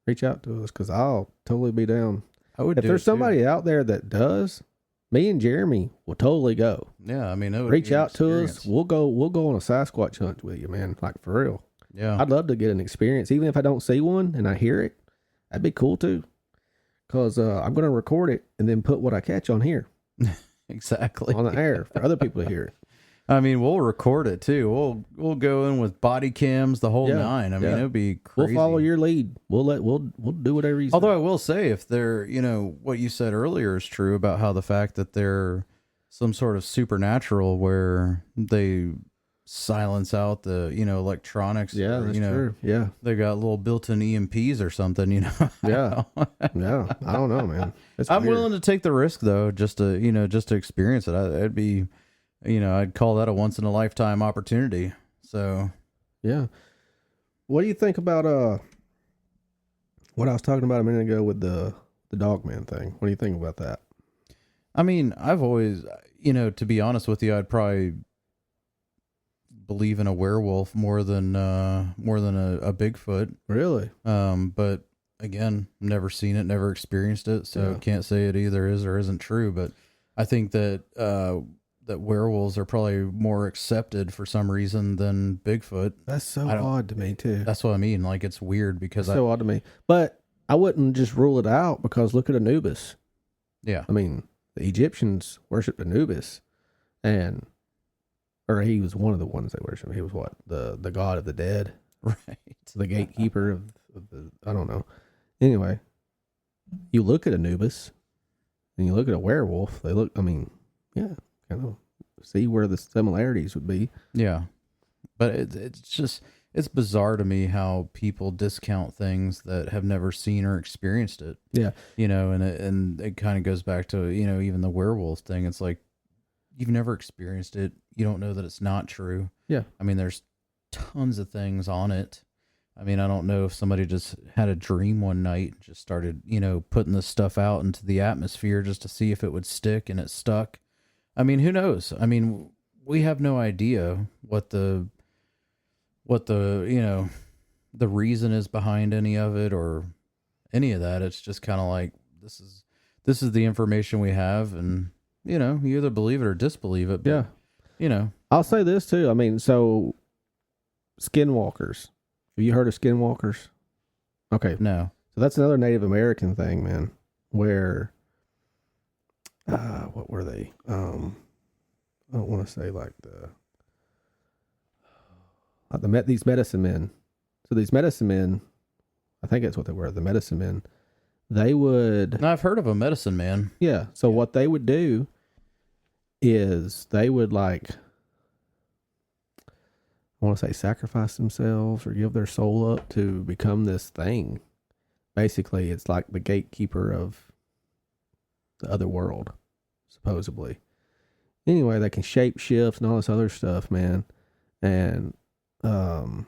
Reach out to us, because I'll totally be down. I would. If there's somebody out there that does, me and Jeremy will totally go. Yeah, I mean, it would reach out to us. We'll go on a Sasquatch hunt with you, man. Like, for real. Yeah, I'd love to get an experience, even if I don't see one and I hear it. That'd be cool too, because I'm going to record it and then put what I catch on here. Exactly. On the air for other people to hear it. I mean, we'll record it too. We'll go in with body cams, the whole nine. I mean, it'd be crazy. We'll follow your lead. We'll do whatever you say. Although I will say, if they're, what you said earlier is true about how the fact that they're some sort of supernatural where they silence out the, electronics. Yeah, or, that's true. Yeah. They got little built-in EMPs or something, Yeah. Yeah. I don't know, man. I'm willing to take the risk though, just to experience it. It'd be, I'd call that a once in a lifetime opportunity. So, yeah. What do you think about what I was talking about a minute ago with the Dogman thing? What do you think about that? I mean, I've always, to be honest with you, I'd probably believe in a werewolf more than a Bigfoot. Really? But again, never seen it, never experienced it, so can't say it either is or isn't true. But I think that the that werewolves are probably more accepted for some reason than Bigfoot. That's so odd to me too. That's what I mean. Like, it's weird because so odd to me. But I wouldn't just rule it out, because look at Anubis. Yeah. I mean, the Egyptians worshipped Anubis, or he was one of the ones they worshipped. He was what? The god of the dead. Right. The gatekeeper of the, I don't know. Anyway, you look at Anubis and you look at a werewolf, they look, I mean, yeah, kind of see where the similarities would be. Yeah. But it's just, it's bizarre to me how people discount things that have never seen or experienced it. Yeah. You know, and it kind of goes back to, you know, even the werewolf thing. It's like, you've never experienced it. You don't know that it's not true. Yeah. I mean, there's tons of things on it. I mean, I don't know if somebody just had a dream one night and just started, you know, putting this stuff out into the atmosphere just to see if it would stick, and it stuck. I mean, who knows? I mean, we have no idea what the, you know, the reason is behind any of it or any of that. It's just kind of like, this is the information we have, and, you know, you either believe it or disbelieve it. But, Yeah. you know, I'll say this too. I mean, so skinwalkers. Have you heard of skinwalkers? Okay. no. So that's another Native American thing, man, where, what were they? I don't want to say like these medicine men. So these medicine men, I think that's what they were, the medicine men, they would. No, I've heard of a medicine man. Yeah. So what they would do is they would, like, I want to say sacrifice themselves or give their soul up to become this thing. Basically, it's like the gatekeeper of the other world, supposedly. Anyway, they can shape shift and all this other stuff, man. And skinwalkers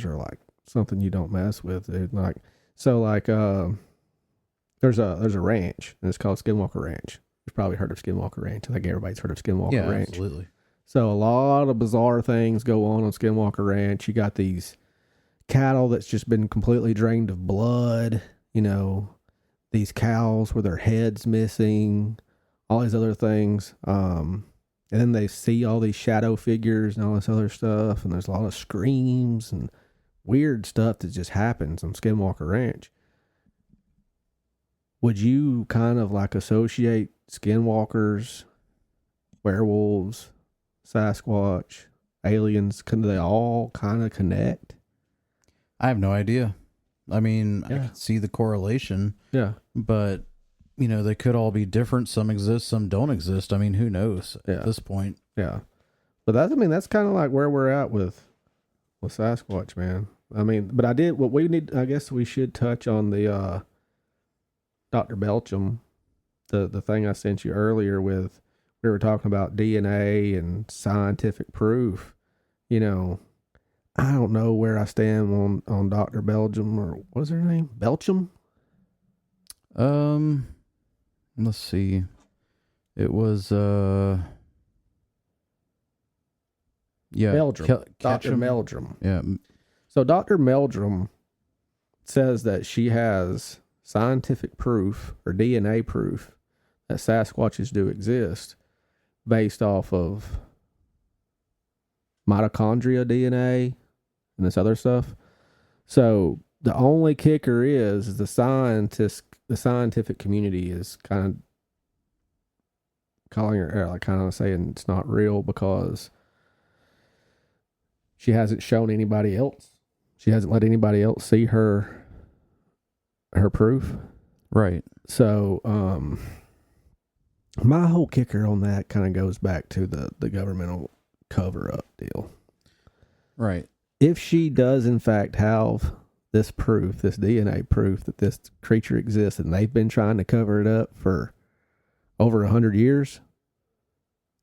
are like something you don't mess with, dude. Like, so like there's a ranch, and it's called Skinwalker Ranch. You've probably heard of Skinwalker Ranch. I think everybody's heard of Skinwalker Ranch. Absolutely. So a lot of bizarre things go on Skinwalker Ranch. You got these cattle that's just been completely drained of blood, you know, these cows with their heads missing, all these other things. And then they see all these shadow figures and all this other stuff, and there's a lot of screams and weird stuff that just happens on Skinwalker Ranch. Would you kind of like associate skinwalkers, werewolves, Sasquatch, aliens, can they all kind of connect? I have no idea. I mean, Yeah. I can see the correlation, Yeah. but, you know, they could all be different. Some exist, some don't exist. I mean, who knows Yeah. at this point? Yeah. But that's kind of like where we're at with Sasquatch, man. I mean, but I guess we should touch on the Dr. Belcham, the thing I sent you earlier with, we were talking about DNA and scientific proof. You know, I don't know where I stand on Dr. Belgium, or what is her name? Belcham? Let's see. It was Meldrum. Dr. Ketchum. Meldrum. Yeah. So Dr. Meldrum says that she has scientific proof or DNA proof that Sasquatches do exist based off of mitochondria DNA and this other stuff. So the only kicker is the scientific community is kind of calling her, like, kind of saying it's not real because she hasn't shown anybody else. She hasn't let anybody else see her proof. Right. So, my whole kicker on that kind of goes back to the governmental cover-up deal. Right. If she does, in fact, have this proof, this DNA proof that this creature exists, and they've been trying to cover it up for over 100 years,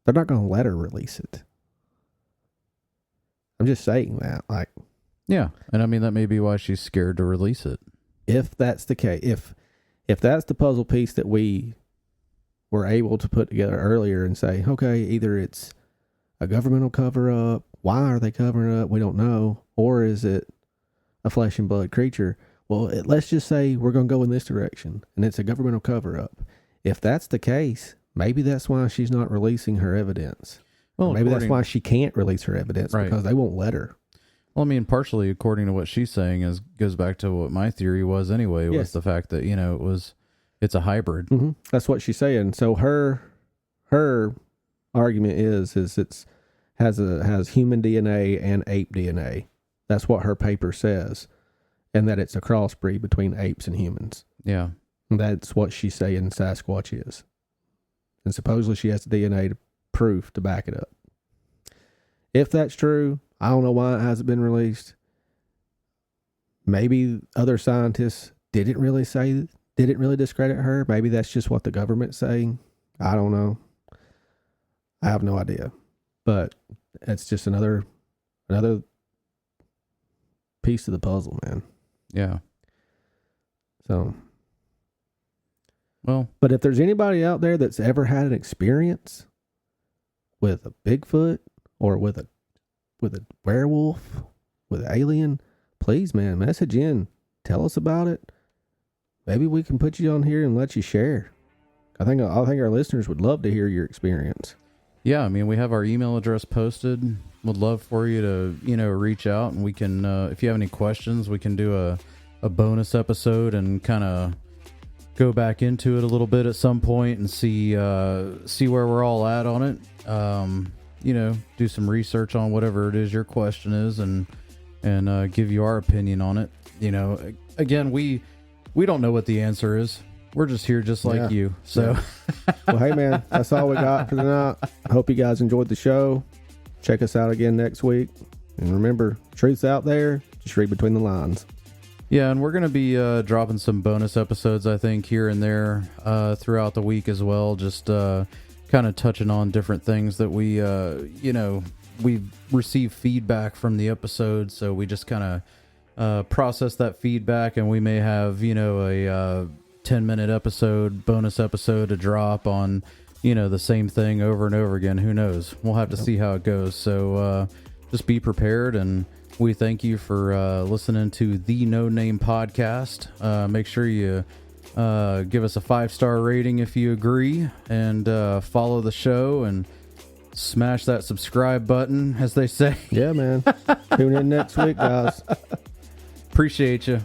they're not going to let her release it. I'm just saying that. Like, Yeah. And I mean, that may be why she's scared to release it. if that's the case, if that's the puzzle piece that we were able to put together earlier and say, okay, either it's a governmental cover-up, why are they covering it up? We don't know. Or is it a flesh and blood creature? Well, let's just say we're going to go in this direction, and it's a governmental cover-up. If that's the case, maybe that's why she's not releasing her evidence. Well, Or maybe that's why she can't release her evidence, Right. because they won't let her. Well, I mean, partially according to what she's saying goes back to what my theory was anyway, was Yes. the fact that, it's a hybrid. Mm-hmm. That's what she's saying. So her argument is it's has human DNA and ape DNA. That's what her paper says, and that it's a crossbreed between apes and humans. Yeah. And that's what she's saying Sasquatch is. And supposedly she has the DNA proof to back it up. If that's true, I don't know why it hasn't been released. Maybe other scientists didn't really discredit her. Maybe that's just what the government's saying. I don't know. I have no idea. But it's just another piece of the puzzle, man. Yeah. So, Well, but if there's anybody out there that's ever had an experience with a Bigfoot or with a werewolf, with an alien, please, man, message in. Tell us about it. Maybe we can put you on here and let you share. I think our listeners would love to hear your experience. yeah, I mean, we have our email address posted. Would love for you to, reach out, and we can, if you have any questions, we can do a bonus episode and kind of go back into it a little bit at some point and see where we're all at on it. Do some research on whatever it is your question is, and give you our opinion on it. Again, we don't know what the answer is. We're just here just like you. So, Well, hey, man, that's all we got for tonight. I hope you guys enjoyed the show. Check us out again next week. And remember, truth's out there. Just read between the lines. yeah, and we're going to be dropping some bonus episodes, I think, here and there throughout the week as well. Just kind of touching on different things that we've received feedback from the episode. So we just kind of process that feedback, and we may have, a 10-minute bonus episode to drop on, the same thing over and over again. Who knows? We'll have to see how it goes. So just be prepared, and we thank you for listening to the No Name Podcast. Make sure you give us a 5-star rating if you agree, and follow the show and smash that subscribe button, as they say. Yeah, man. Tune in next week, guys. Appreciate you.